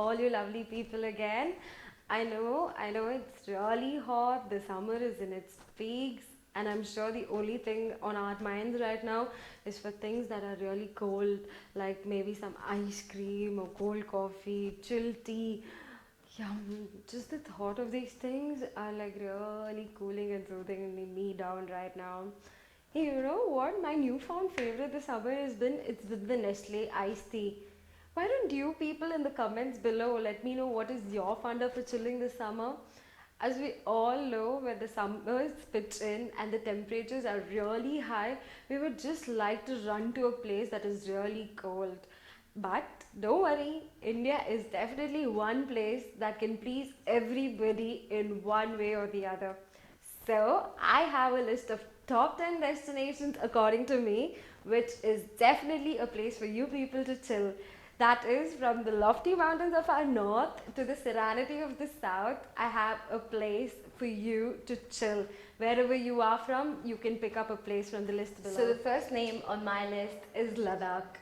all you lovely people again. I know it's really hot. The summer is in its peaks, and I'm sure the only thing on our minds right now is for things that are really cold, like maybe some ice cream or cold coffee, chilled tea. Yum! Just the thought of these things are like really cooling and soothing me down right now. Hey, you know what? My newfound favorite this summer has been it's with the Nestle iced tea. Why don't you people in the comments below let me know what is your funda for chilling this summer? As we all know, when the summers pitch in and the temperatures are really high, we would just like to run to a place that is really cold. But don't worry, India is definitely one place that can please everybody in one way or the other. So, I have a list of top 10 destinations according to me, which is definitely a place for you people to chill. That is from the lofty mountains of our north to the serenity of the south. I have a place for you to chill. Wherever you are from, you can pick up a place from the list below. So, the first name on my list is Ladakh.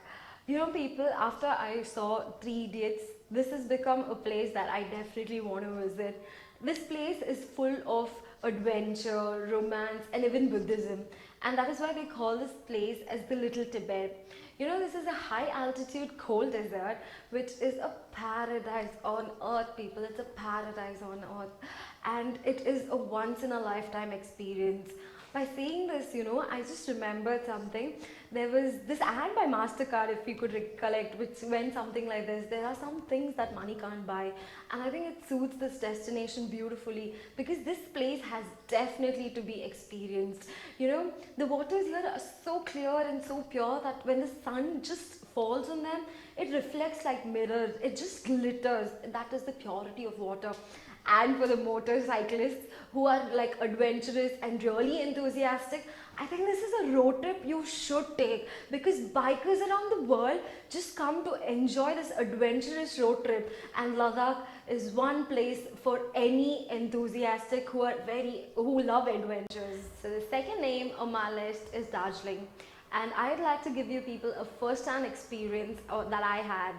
You know, people, after I saw Three Idiots, this has become a place that I definitely want to visit. This place is full of adventure, romance, and even Buddhism, and that is why they call this place as the Little Tibet. You know, this is a high altitude cold desert which is a paradise on earth, people. It's a paradise on earth, and it is a once in a lifetime experience. By saying this, you know, I just remembered something. There was this ad by MasterCard, if you could recollect, which went something like this. There are some things that money can't buy, and I think it suits this destination beautifully because this place has definitely to be experienced. You know, the waters here are so clear and so pure that when the sun just falls on them, it reflects like mirrors, it just glitters. That is the purity of water. And for the motorcyclists who are like adventurous and really enthusiastic, I think this is a road trip you should take because bikers around the world just come to enjoy this adventurous road trip, and Ladakh is one place for any enthusiastic who love adventures. So the second name on my list is Darjeeling, and I'd like to give you people a first-hand experience that I had.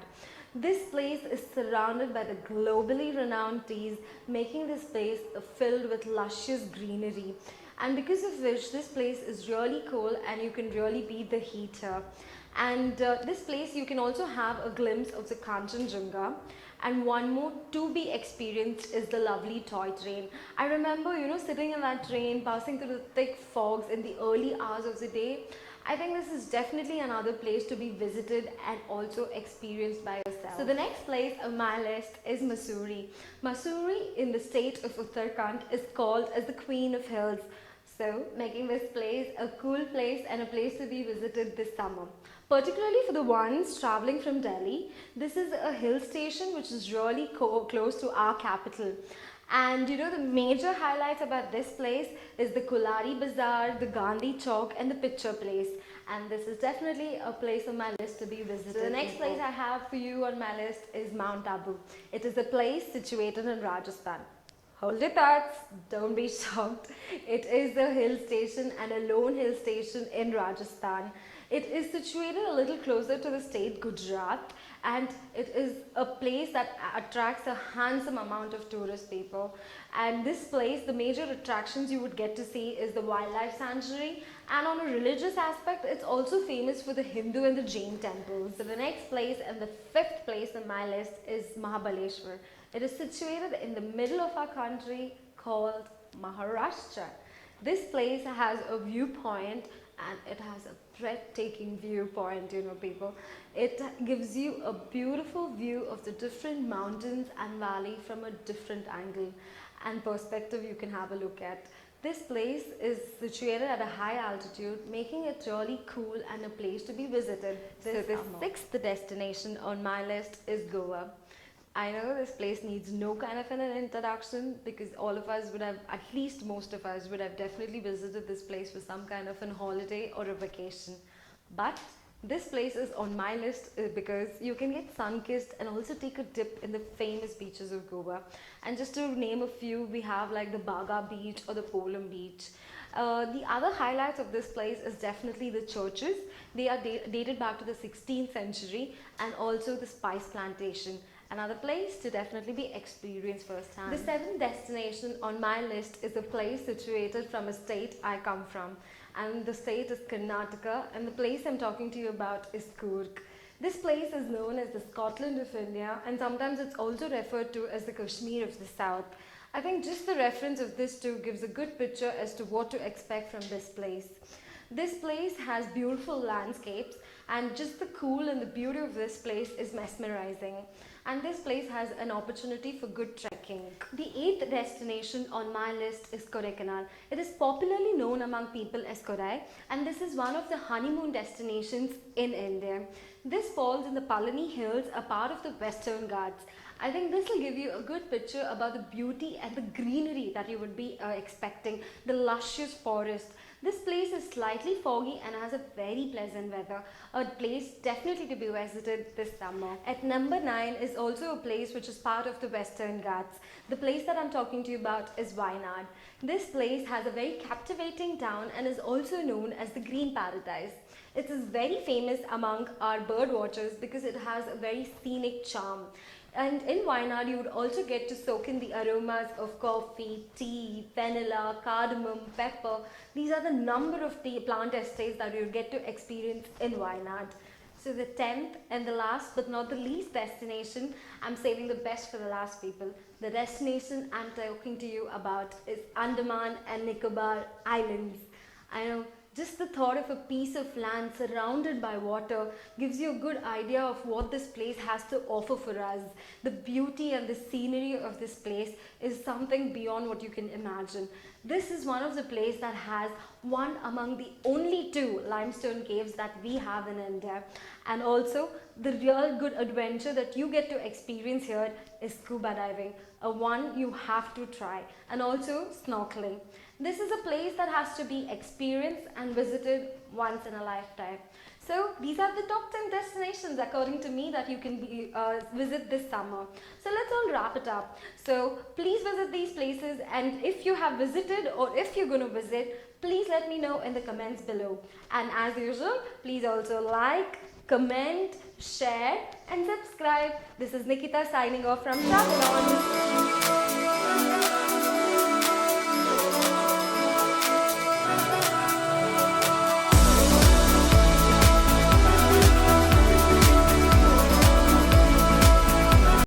This place is surrounded by the globally renowned teas, making this place filled with luscious greenery. And because of which this place is really cool and you can really beat the heat here. And this place you can also have a glimpse of the Kanchenjunga. And one more to be experienced is the lovely toy train. I remember, you know, sitting in that train, passing through the thick fogs in the early hours of the day. I think this is definitely another place to be visited and also experienced by yourself. So the next place on my list is Mussoorie. Mussoorie in the state of Uttarakhand is called as the Queen of Hills. So making this place a cool place and a place to be visited this summer. Particularly for the ones traveling from Delhi, this is a hill station which is really close to our capital. And you know, the major highlights about this place is the Kulari Bazaar, the Gandhi Chowk, and the Picture Place. And this is definitely a place on my list to be visited. So the next place I have for you on my list is Mount Abu. It is a place situated in Rajasthan. Hold your thoughts, don't be shocked. It is a hill station and a lone hill station in Rajasthan. It is situated a little closer to the state Gujarat, and it is a place that attracts a handsome amount of tourist people. And this place, the major attractions you would get to see is the wildlife sanctuary, and on a religious aspect, it's also famous for the Hindu and the Jain temples. So the next place and the fifth place on my list is Mahabaleshwar. It is situated in the middle of our country called Maharashtra. This place has a viewpoint and it has a breathtaking viewpoint, you know, people. It gives you a beautiful view of the different mountains and valley from a different angle and perspective you can have a look at. This place is situated at a high altitude, making it really cool and a place to be visited. So the sixth destination on my list is Goa. I know this place needs no kind of an introduction because all of us would have, at least most of us would have definitely visited this place for some kind of an holiday or a vacation. But this place is on my list because you can get sun-kissed and also take a dip in the famous beaches of Goa. And just to name a few, we have like the Baga beach or the Polam beach. The other highlights of this place is definitely the churches. They are dated back to the 16th century, and also the spice plantation. Another place to definitely be experienced firsthand. The seventh destination on my list is a place situated from a state I come from, and the state is Karnataka, and the place I'm talking to you about is Coorg. This place is known as the Scotland of India, and sometimes it's also referred to as the Kashmir of the South. I think just the reference of this two gives a good picture as to what to expect from this place. This place has beautiful landscapes, and just the cool and the beauty of this place is mesmerizing. And this place has an opportunity for good trekking. The eighth destination on my list is Kodaikanal. It is popularly known among people as Kodai, and this is one of the honeymoon destinations in India. This falls in the Palani Hills, a part of the Western Ghats. I think this will give you a good picture about the beauty and the greenery that you would be expecting, the luscious forest. This place is slightly foggy and has a very pleasant weather, a place definitely to be visited this summer. At number 9 is also a place which is part of the Western Ghats. The place that I'm talking to you about is Wayanad. This place has a very captivating town and is also known as the Green Paradise. It is very famous among our bird watchers because it has a very scenic charm. And in Wayanad, you would also get to soak in the aromas of coffee, tea, vanilla, cardamom, pepper. These are the number of tea plant estates that you get to experience in Wayanad. So the 10th and the last but not the least destination, I'm saving the best for the last, people. The destination I'm talking to you about is Andaman and Nicobar Islands. I know, just the thought of a piece of land surrounded by water gives you a good idea of what this place has to offer for us. The beauty and the scenery of this place is something beyond what you can imagine. This is one of the places that has one among the only 2 limestone caves that we have in India. And also, the real good adventure that you get to experience here is scuba diving, a one you have to try, and also snorkeling. This is a place that has to be experienced and visited once in a lifetime. So these are the top 10 destinations according to me that you can visit this summer. So let's all wrap it up. So please visit these places, and if you have visited or if you're going to visit, please let me know in the comments below. And as usual, please also like, comment, share and subscribe. This is Nikita signing off from Travel On.